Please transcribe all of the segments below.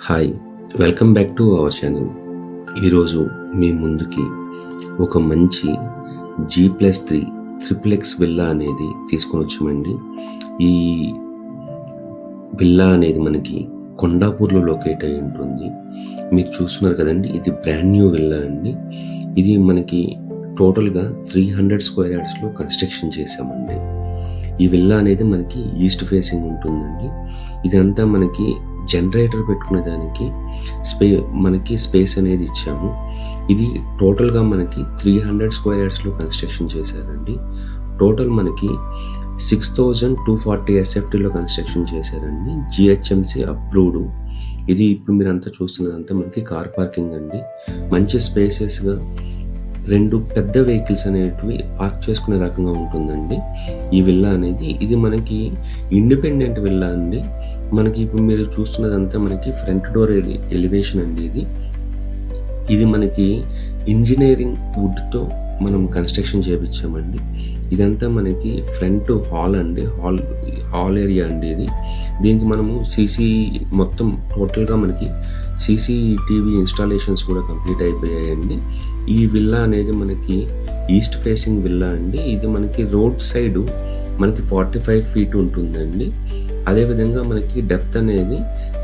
Hi, welcome back to our channel. ఈరోజు మీ ముందుకి ఒక మంచి G+3 ట్రిప్లెక్స్ విల్లా అనేది తీసుకొని వచ్చామండి. ఈ విల్లా అనేది మనకి కొండాపూర్లో లొకేట్ అయి ఉంటుంది. మీరు చూస్తున్నారు కదండి, ఇది బ్రాండ్ న్యూ విల్లా అండి. ఇది మనకి టోటల్గా 300 స్క్వేర్ యార్డ్స్లో కన్స్ట్రక్షన్ చేసామండి. ఈ విల్లా అనేది మనకి ఈస్ట్ ఫేసింగ్ ఉంటుందండి. ఇదంతా మనకి జనరేటర్ పెట్టుకునే దానికి మనకి స్పేస్ అనేది ఇచ్చాము. ఇది టోటల్గా మనకి 300 స్క్వేర్ యార్డ్స్లో కన్స్ట్రక్షన్ చేశారండి. టోటల్ మనకి 6240 SFTలో కన్స్ట్రక్షన్ చేశారండి. GHMC approved. ఇది ఇప్పుడు మీరు అంతా చూస్తున్నదంతా మనకి కార్ పార్కింగ్ అండి. మంచి స్పేసెస్గా 2 పెద్ద వెహికల్స్ అనేటివి పార్క్ చేసుకునే రకంగా ఉంటుందండి ఈ విల్లా అనేది. ఇది మనకి ఇండిపెండెంట్ విల్లా అండి. మనకి ఇప్పుడు మీరు చూస్తున్నదంతా మనకి ఫ్రంట్ డోర్ ఎలివేషన్ అండి. ఇది మనకి ఇంజనీరింగ్ వుడ్తో మనం కన్స్ట్రక్షన్ చేయించామండి. ఇదంతా మనకి ఫ్రంట్ హాల్ అండి, హాల్ ఏరియా అండి. దీనికి మనము మొత్తం టోటల్గా మనకి CCTV ఇన్స్టాలేషన్స్ కూడా కంప్లీట్ అయిపోయాయండి. ఈ విల్లా అనేది మనకి ఈస్ట్ ఫేసింగ్ విల్లా అండి. ఇది మనకి రోడ్ సైడ్ మనకి 45 ఫీట్ ఉంటుందండి. అదేవిధంగా మనకి డెప్త్ అనేది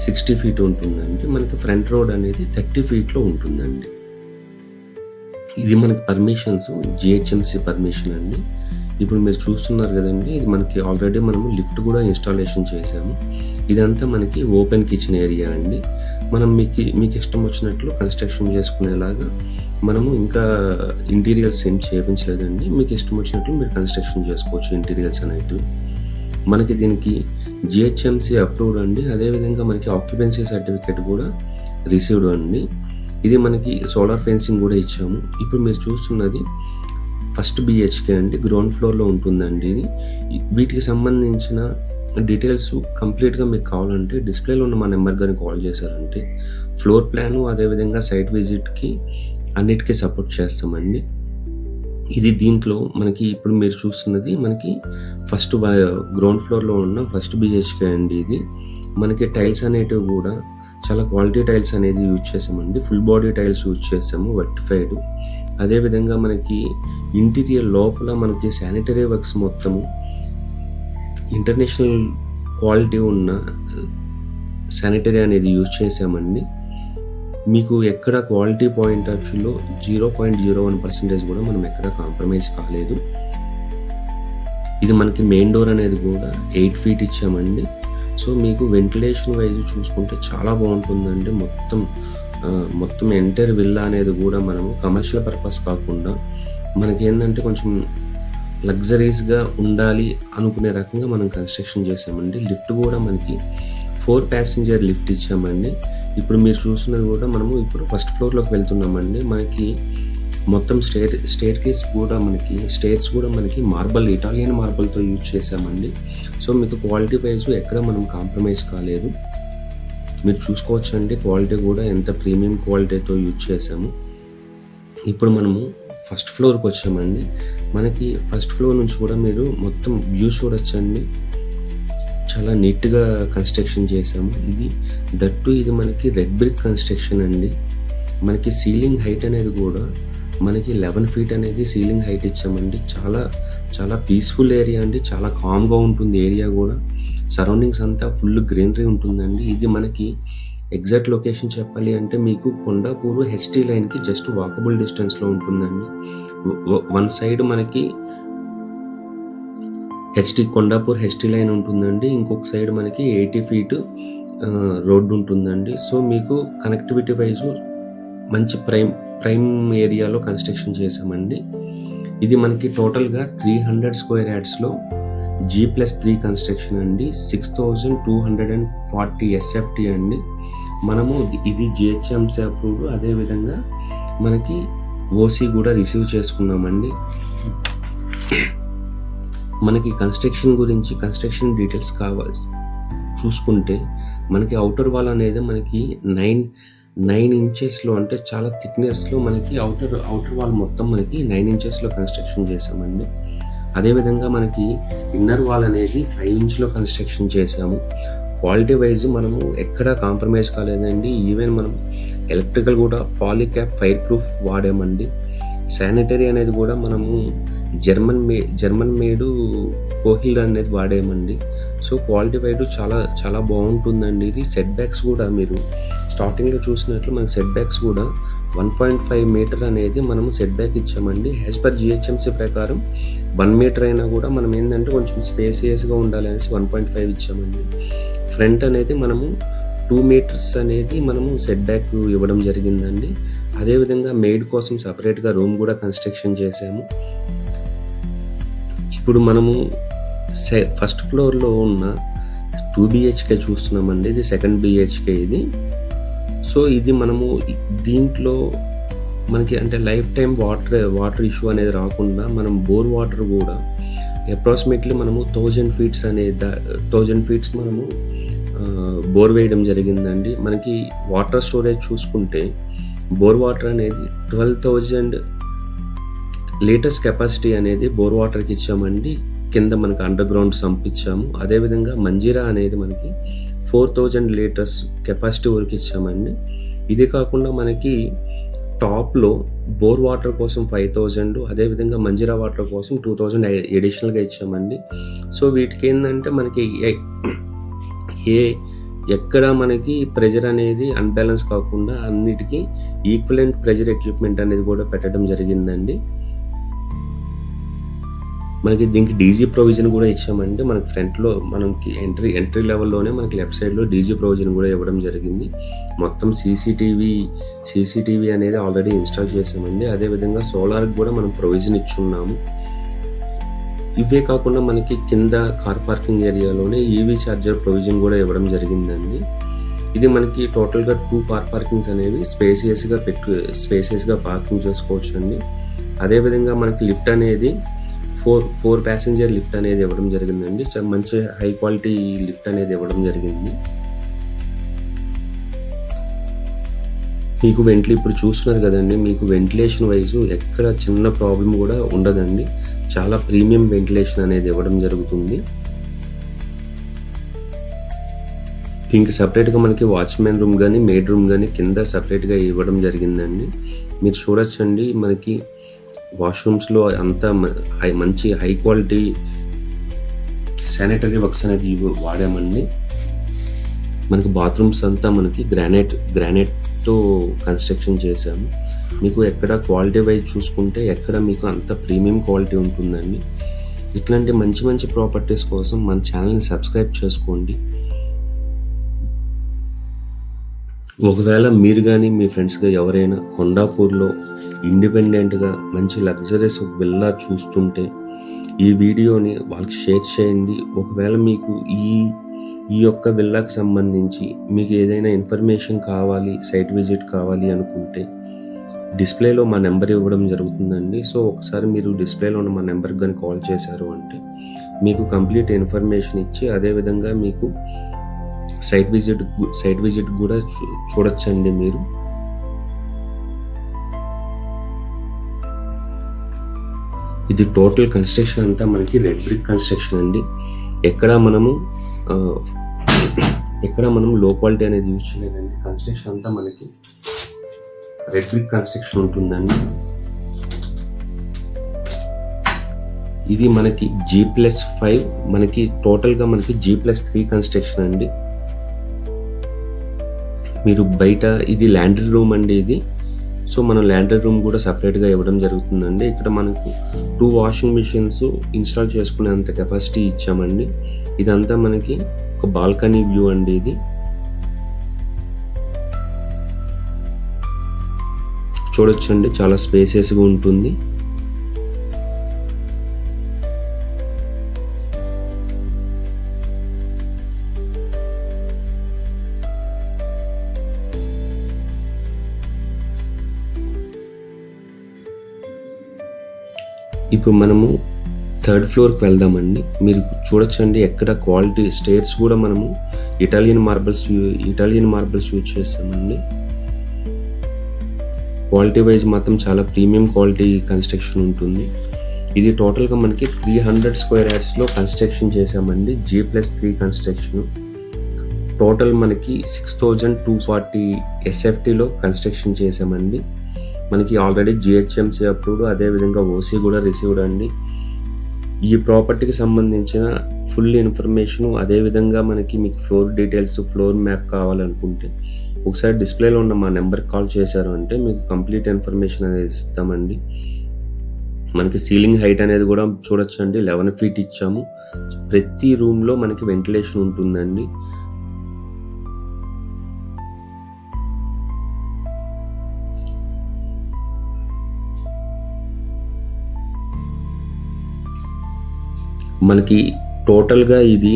60 ఫీట్ ఉంటుందండి. మనకి ఫ్రంట్ రోడ్ అనేది 30 ఫీట్లో ఉంటుందండి. ఇది మనకి పర్మిషన్స్ GHMC పర్మిషన్ అండి. ఇప్పుడు మీరు చూస్తున్నారు కదండి, ఇది మనకి ఆల్రెడీ మనము లిఫ్ట్ కూడా ఇన్స్టాలేషన్ చేసాము. ఇదంతా మనకి ఓపెన్ కిచెన్ ఏరియా అండి. మనం మీకు ఇష్టం వచ్చినట్లు కన్స్ట్రక్షన్ చేసుకునేలాగా మనము ఇంకా ఇంటీరియర్స్ ఏం చేయించలేదండి. మీకు ఇష్టం వచ్చినట్లు మీరు కన్స్ట్రక్షన్ చేసుకోవచ్చు ఇంటీరియర్స్ అనేటివి. మనకి దీనికి GHMC అప్రూవ్డ్ అండి. అదేవిధంగా మనకి ఆక్యుపెన్సీ సర్టిఫికేట్ కూడా రిసీవ్డ్ అండి. ఇది మనకి సోలార్ ఫెన్సింగ్ కూడా ఇచ్చాము. ఇప్పుడు మీరు చూస్తున్నది ఫస్ట్ BHK అండి, గ్రౌండ్ ఫ్లోర్లో ఉంటుందండి. వీటికి సంబంధించిన డీటెయిల్స్ కంప్లీట్గా మీకు కావాలంటే డిస్ప్లేలో ఉన్న మా నెంబర్ కానీ కాల్ చేశారంటే ఫ్లోర్ ప్లాను అదేవిధంగా సైట్ విజిట్కి అన్నిటికీ సపోర్ట్ చేస్తామండి. దీంట్లో మనకి ఇప్పుడు మీరు చూస్తున్నది మనకి ఫస్ట్ గ్రౌండ్ ఫ్లోర్లో ఉన్న ఫస్ట్ BHK అండి. ఇది మనకి టైల్స్ అనేటివి కూడా చాలా క్వాలిటీ టైల్స్ అనేది యూజ్ చేసామండి. ఫుల్ బాడీ టైల్స్ యూజ్ చేసాము, వర్టిఫైడ్. అదేవిధంగా మనకి ఇంటీరియర్ లోపల మనకి శానిటరీ వర్క్స్ మొత్తము ఇంటర్నేషనల్ క్వాలిటీ ఉన్న శానిటరీ అనేది యూజ్ చేసామండి. మీకు ఎక్కడ క్వాలిటీ పాయింట్ ఆఫ్ వ్యూలో 0.01% కూడా మనం ఎక్కడ కాంప్రమైజ్ కాలేదు. ఇది మనకి మెయిన్ డోర్ అనేది కూడా 8 ఫీట్ ఇచ్చామండి. సో మీకు వెంటిలేషన్ వైజ్ చూసుకుంటే చాలా బాగుంటుందండి. మొత్తం ఎంటైర్ విల్లా అనేది కూడా మనము కమర్షియల్ పర్పస్ కాకుండా మనకి ఏంటంటే కొంచెం లగ్జరీస్గా ఉండాలి అనుకునే రకంగా మనం కన్స్ట్రక్షన్ చేసామండి. లిఫ్ట్ కూడా మనకి 4 ప్యాసింజర్ లిఫ్ట్ ఇచ్చామండి. ఇప్పుడు మీరు చూస్తున్నది కూడా మనము ఇప్పుడు ఫస్ట్ ఫ్లోర్లోకి వెళ్తున్నామండి. మనకి మొత్తం స్టేర్స్ కూడా మనకి ఇటాలియన్ మార్బల్తో యూజ్ చేసామండి. సో మీకు క్వాలిటీ వైజ్ ఎక్కడ మనం కాంప్రమైజ్ కాలేదు. మీరు చూసుకోవచ్చండి, క్వాలిటీ కూడా ఎంత ప్రీమియం క్వాలిటీతో యూజ్ చేసాము. ఇప్పుడు మనము ఫస్ట్ ఫ్లోర్కి వచ్చామండి. మనకి ఫస్ట్ ఫ్లోర్ నుంచి కూడా మీరు మొత్తం వ్యూ చూడొచ్చండి. చాలా నీట్గా కన్స్ట్రక్షన్ చేసాము. ఇది మనకి రెడ్ బ్రిక్ కన్స్ట్రక్షన్ అండి. మనకి సీలింగ్ హైట్ అనేది కూడా మనకి 11 ఫీట్ అనేది సీలింగ్ హైట్ ఇచ్చామండి. చాలా పీస్ఫుల్ ఏరియా అండి. చాలా కామ్గా ఉంటుంది ఏరియా కూడా. సరౌండింగ్స్ అంతా ఫుల్ గ్రీనరీ ఉంటుందండి. ఇది మనకి ఎగ్జాక్ట్ లొకేషన్ చెప్పాలి అంటే మీకు కొండాపూర్ HT లైన్కి జస్ట్ వాకబుల్ డిస్టెన్స్లో ఉంటుందండి. వన్ సైడ్ మనకి కొండాపూర్ HT లైన్ ఉంటుందండి. ఇంకొక సైడ్ మనకి 80 ఫీట్ రోడ్డు ఉంటుందండి. సో మీకు కనెక్టివిటీ వైజ్ మంచి ప్రైమ్ ఏరియాలో కన్స్ట్రక్షన్ చేసామండి. ఇది మనకి టోటల్గా 300 స్క్వేర్ యార్డ్స్లో G+3 కన్స్ట్రక్షన్ అండి. 6240 SFT అండి. మనము ఇది GHMC అప్రూవ్డ్. అదేవిధంగా మనకి OC కూడా రిసీవ్ చేసుకున్నామండి. మనకి కన్స్ట్రక్షన్ డీటెయిల్స్ కావాలి చూసుకుంటే మనకి అవుటర్ వాల్ అనేది మనకి 9 ఇంచెస్లో అంటే చాలా థిక్నెస్లో మనకి అవుటర్ వాల్ మొత్తం మనకి 9 ఇంచెస్లో కన్స్ట్రక్షన్ చేసామండి. అదేవిధంగా మనకి ఇన్నర్ వాల్ అనేది 5 ఇంచ్లో కన్స్ట్రక్షన్ చేసాము. క్వాలిటీ వైజ్ మనము ఎక్కడా కాంప్రమైజ్ కాలేదండి. ఈవెన్ మనం ఎలక్ట్రికల్ కూడా పాలీక్యాప్ ఫైర్ ప్రూఫ్ వాడామండి. శానిటరీ అనేది కూడా మనము జర్మన్ మేడు కోహిల్ అనేది వాడామండి. సో క్వాలిటీ వైడ్ చాలా చాలా బాగుంటుందండి. ఇది సెట్ బ్యాక్స్ కూడా మీరు స్టార్టింగ్లో చూసినట్లు మనకి సెట్ బ్యాక్స్ కూడా 1.5 మీటర్ అనేది మనము సెట్ బ్యాక్ ఇచ్చామండి. యాజ్ పర్ జిహెచ్ఎంసీ ప్రకారం 1 మీటర్ అయినా కూడా మనం ఏంటంటే కొంచెం స్పేసియస్గా ఉండాలి అనేసి 1.5 ఇచ్చామండి. ఫ్రంట్ అనేది మనము 2 మీటర్స్ అనేది మనము సెట్ బ్యాక్ ఇవ్వడం జరిగిందండి. అదేవిధంగా మెయిడ్ కోసం సపరేట్గా రూమ్ కూడా కన్స్ట్రక్షన్ చేశాము. ఇప్పుడు మనము ఫస్ట్ ఫ్లోర్లో ఉన్న 2 BHK చూస్తున్నామండి. ఇది సెకండ్ BHK ఇది. సో ఇది మనము దీంట్లో మనకి అంటే లైఫ్ టైం వాటర్ ఇష్యూ అనేది రాకుండా మనం బోర్ వాటర్ కూడా అప్రాక్సిమేట్లీ మనము 1000 ఫీట్స్ మనము బోర్ వేయడం జరిగిందండి. మనకి వాటర్ స్టోరేజ్ చూసుకుంటే బోర్ వాటర్ అనేది 12,000 లీటర్స్ కెపాసిటీ అనేది బోర్ వాటర్కి ఇచ్చామండి. కింద మనకి అండర్ గ్రౌండ్ సంప్ ఇచ్చాము. అదేవిధంగా మంజీరా అనేది మనకి 4,000 లీటర్స్ కెపాసిటీ వరకు ఇచ్చామండి. ఇది కాకుండా మనకి టాప్లో బోర్ వాటర్ కోసం 5,000, అదేవిధంగా మంజీరా వాటర్ కోసం 2,000 ఎడిషనల్గా ఇచ్చామండి. సో వీటికి ఏంటంటే మనకి ఎక్కడ మనకి ప్రెజర్ అనేది అన్బ్యాలెన్స్ కాకుండా అన్నిటికీ ఈక్వలెంట్ ప్రెజర్ ఎక్విప్మెంట్ అనేది కూడా పెట్టడం జరిగిందండి. మనకి దీనికి డీజీ ప్రొవిజన్ కూడా ఇచ్చామండి. మనకి ఫ్రంట్లో మనకి ఎంట్రీ లెవెల్లోనే మనకి లెఫ్ట్ సైడ్లో డీజీ ప్రొవిజన్ కూడా ఇవ్వడం జరిగింది. మొత్తం సీసీటీవీ అనేది ఆల్రెడీ ఇన్స్టాల్ చేసామండి. అదేవిధంగా సోలార్కి కూడా మనం ప్రొవిజన్ ఇచ్చున్నాము. ఇవే కాకుండా మనకి కింద కార్ పార్కింగ్ ఏరియాలోనే ఈవీ ఛార్జర్ ప్రొవిజన్ కూడా ఇవ్వడం జరిగిందండి. ఇది మనకి టోటల్గా 2 కార్ పార్కింగ్స్ అనేవి స్పేసియస్గా పార్కింగ్ చేసుకోవచ్చు అండి. అదేవిధంగా మనకి లిఫ్ట్ అనేది 4 ప్యాసింజర్ లిఫ్ట్ అనేది ఇవ్వడం జరిగిందండి. చాలా మంచి హై క్వాలిటీ లిఫ్ట్ అనేది ఇవ్వడం జరిగింది. మీకు ఇప్పుడు చూస్తున్నారు కదండి, మీకు వెంటిలేషన్ వైజ్ ఎక్కడ చిన్న ప్రాబ్లం కూడా ఉండదండి. చాలా ప్రీమియం వెంటిలేషన్ అనేది ఇవ్వడం జరుగుతుంది. దీనికి సపరేట్గా మనకి వాచ్మెన్ రూమ్ కానీ మెయిడ్ రూమ్ కానీ కింద సపరేట్గా ఇవ్వడం జరిగిందండి. మీరు చూడొచ్చండి, మనకి వాష్రూమ్స్లో అంతా మంచి హై క్వాలిటీ శానిటరీ వర్క్స్ అనేది వాడామండి. మనకి బాత్రూమ్స్ అంతా మనకి గ్రానైట్తో కన్స్ట్రక్షన్ చేశాము. మీకు ఎక్కడ క్వాలిటీ వైజ్ చూసుకుంటే ఎక్కడ మీకు అంత ప్రీమియం క్వాలిటీ ఉంటుందండి. ఇట్లాంటి మంచి ప్రాపర్టీస్ కోసం మన ఛానల్ని సబ్స్క్రైబ్ చేసుకోండి. ఒకవేళ మీరు కానీ మీ ఫ్రెండ్స్గా ఎవరైనా కొండాపూర్లో ఇండిపెండెంట్గా మంచి లగ్జరీస్ విల్లా చూస్తుంటే ఈ వీడియోని వాళ్ళకి షేర్ చేయండి. ఒకవేళ మీకు ఈ యొక్క విల్లాకి సంబంధించి మీకు ఏదైనా ఇన్ఫర్మేషన్ కావాలి, సైట్ విజిట్ కావాలి అనుకుంటే డిస్ప్లేలో మా నెంబర్ ఇవ్వడం జరుగుతుందండి. సో ఒకసారి మీరు డిస్ప్లేలో ఉన్న మా నెంబర్కి కానీ కాల్ చేశారు అంటే మీకు కంప్లీట్ ఇన్ఫర్మేషన్ ఇచ్చి అదేవిధంగా మీకు సైట్ విజిట్ కూడా చూడొచ్చండి. మీరు ఇది టోటల్ కన్స్ట్రక్షన్ అంతా మనకి రెడ్ బ్రిక్ కన్స్ట్రక్షన్ అండి. ఎక్కడ మనం లో క్వాలిటీ అనేది యూజ్ చేయలేదండి. కన్స్ట్రక్షన్ అంతా మనకి రెడ్ బ్రిక్ కన్స్ట్రక్షన్ ఉంటుందండి. ఇది మనకి G+5 మనకి టోటల్గా మనకి G+3 కన్స్ట్రక్షన్ అండి. మీరు బయట ఇది ల్యాండ్రీ రూమ్ అండి ఇది. సో మనం ల్యాండ్రీ రూమ్ కూడా సపరేట్గా ఇవ్వడం జరుగుతుందండి. ఇక్కడ మనకు 2 వాషింగ్ మిషన్స్ ఇన్స్టాల్ చేసుకునేంత కెపాసిటీ ఇచ్చామండి. ఇదంతా మనకి ఒక బాల్కనీ వ్యూ అండి. ఇది చూడొచ్చండి, చాలా స్పేసియస్గా ఉంటుంది. ఇప్పుడు మనము 3rd ఫ్లోర్కి వెళ్దామండి. మీరు చూడొచ్చండి, ఎక్కడ క్వాలిటీ స్టేర్స్ కూడా మనము ఇటాలియన్ మార్బల్స్ యూజ్ చేస్తామండి. క్వాలిటీ వైజ్ మాత్రం చాలా ప్రీమియం క్వాలిటీ కన్స్ట్రక్షన్ ఉంటుంది. ఇది టోటల్గా మనకి 300 స్క్వేర్ యార్డ్స్లో కన్స్ట్రక్షన్ చేసామండి. G+3 construction. టోటల్ మనకి 6,240 ఎస్ఎఫ్టీలో కన్స్ట్రక్షన్ చేసామండి. మనకి ఆల్రెడీ జిహెచ్ఎంసీ అప్రూవ్డ్, అదేవిధంగా ఓసీ కూడా రిసీవ్డ్ అండి. ఈ ప్రాపర్టీకి సంబంధించిన ఫుల్ ఇన్ఫర్మేషను, అదేవిధంగా మీకు ఫ్లోర్ డీటెయిల్స్, ఫ్లోర్ మ్యాప్ కావాలనుకుంటే ఒకసారి డిస్ప్లేలో ఉన్న మా నెంబర్కి కాల్ చేశారు అంటే మీకు కంప్లీట్ ఇన్ఫర్మేషన్ అనేది ఇస్తామండి. మనకి సీలింగ్ హైట్ అనేది కూడా చూడొచ్చండి, 11 feet ఇచ్చాము. ప్రతి రూమ్లో మనకి వెంటిలేషన్ ఉంటుందండి. మనకి టోటల్గా ఇది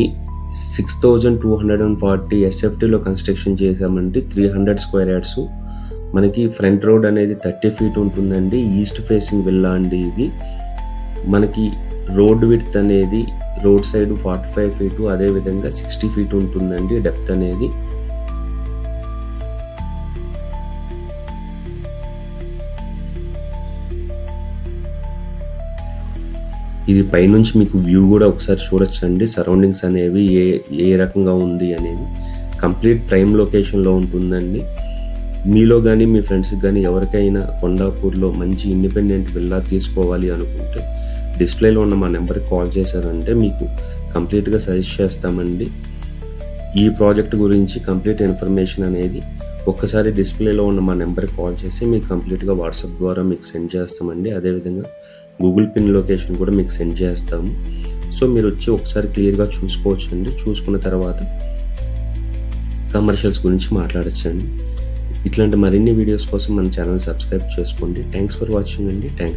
6,240 ఎస్ఎఫ్టీలో కన్స్ట్రక్షన్ చేసామండి. 300 square yards. మనకి ఫ్రంట్ రోడ్ అనేది 30 feet ఉంటుందండి. ఈస్ట్ ఫేసింగ్ విల్లా అండి ఇది. మనకి రోడ్ విడ్త్ అనేది రోడ్ సైడ్ 45 feet, అదేవిధంగా 60 feet ఉంటుందండి డెప్త్ అనేది. ఇది పైనుంచి మీకు వ్యూ కూడా ఒకసారి చూడొచ్చండి, సరౌండింగ్స్ అనేవి ఏ రకంగా ఉంది అనేది. కంప్లీట్ ప్రైమ్ లొకేషన్లో ఉంటుందండి. మీలో కానీ మీ ఫ్రెండ్స్కి కానీ ఎవరికైనా కొండాపూర్లో మంచి ఇండిపెండెంట్ విల్లా తీసుకోవాలి అనుకుంటే డిస్ప్లేలో ఉన్న మా నెంబర్కి కాల్ చేశారంటే మీకు కంప్లీట్గా సజెస్ట్ చేస్తామండి. ఈ ప్రాజెక్ట్ గురించి కంప్లీట్ ఇన్ఫర్మేషన్ అనేది ఒక్కసారి డిస్ప్లేలో ఉన్న మా నెంబర్కి కాల్ చేసి మీకు కంప్లీట్గా వాట్సాప్ ద్వారా మీకు సెండ్ చేస్తామండి. అదేవిధంగా గూగుల్ పిన్ లొకేషన్ కూడా మీకు సెండ్ చేస్తాము. సో మీరు వచ్చి ఒకసారి క్లియర్గా చూసుకోవచ్చండి. చూసుకున్న తర్వాత కమర్షియల్స్ గురించి మాట్లాడచ్చండి. ఇట్లాంటి మరిన్ని వీడియోస్ కోసం మన ఛానల్ సబ్స్క్రైబ్ చేసుకోండి. థ్యాంక్స్ ఫర్ వాచింగ్ అండి. థ్యాంక్స్.